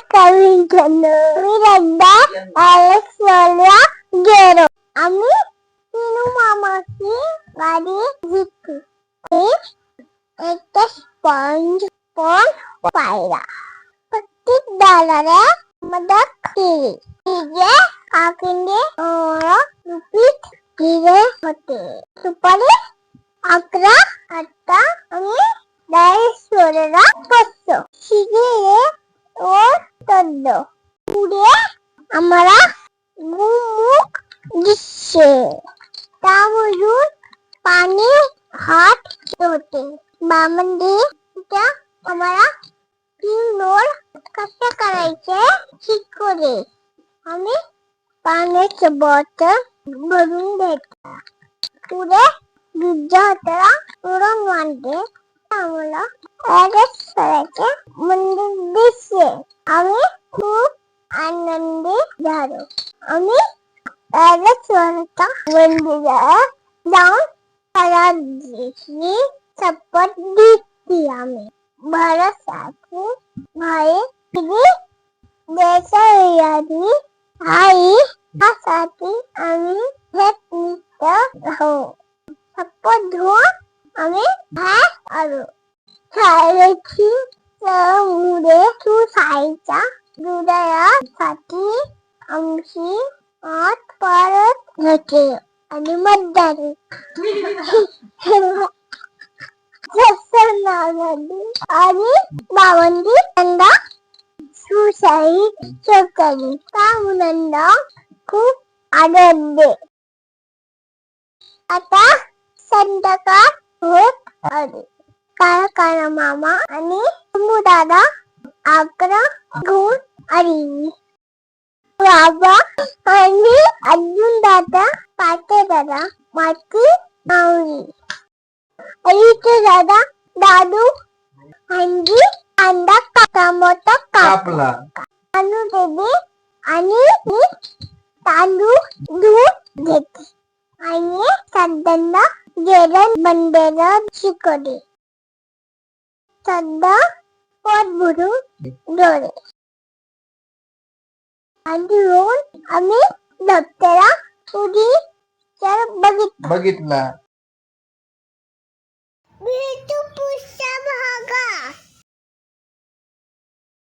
कविजन विरद्दा ऐश्वर्या गेरो आम्ही तीनू मामाची गाडी घेतली. एक स्पंज पण पाहिला. प्रत्येक दाराला मदत केली. तिघे काकींनी रुपीत दिले होते. दुपारी 11 वाजता आम्ही दहीश्वरला पोचलो. शिगेले वर चढलो. पुढे आम्हाला गुमुख दिसले. त्यावरून पाणी हात होते. बामंदी आम्हाला 3 लोड कसे करायचे शिकवले. आम्ही पाण्याचे बॉटल भरून घेतला. पुढे गिरजाला उडून मारले. आम्हाला ऐश्वर्याचे मंदिर दिसले. आम्ही खूप आनंदी झालो. आम्ही ऐश्वर्याच्या मंदिरात जाऊन सरांची शपथ घेतली. आम्ही भरसाठी भाई देशाची आई यासाठी आम्ही हेच मित्र आहोत. शपथ घेऊन आम्ही बाहेर आलो. शाळेची मुले शाळेच्या हृदयासाठी आमची आत परत होते आणि मतदारी आणि बावंडी यंदा सुशाही चौकली. त्या मुलांना खूप आनंद. आता संध्याकाळ होत आली. काळा मामा आणि दादा आग्रा घेऊन आली. बाबा आणि अर्जुन दादा पाटे दादा माती मावली. अलीचे दादा दादू अंजी अंडा टमाटा कापला. तांदूळ बेबी आणि मी तांदूळ धुवून घेते आणि सध्यांना जेवण बनवायला शिकवले. सध्या पोट भरून डोळे आणि रोज आम्ही दप्तरा उडी बघितला.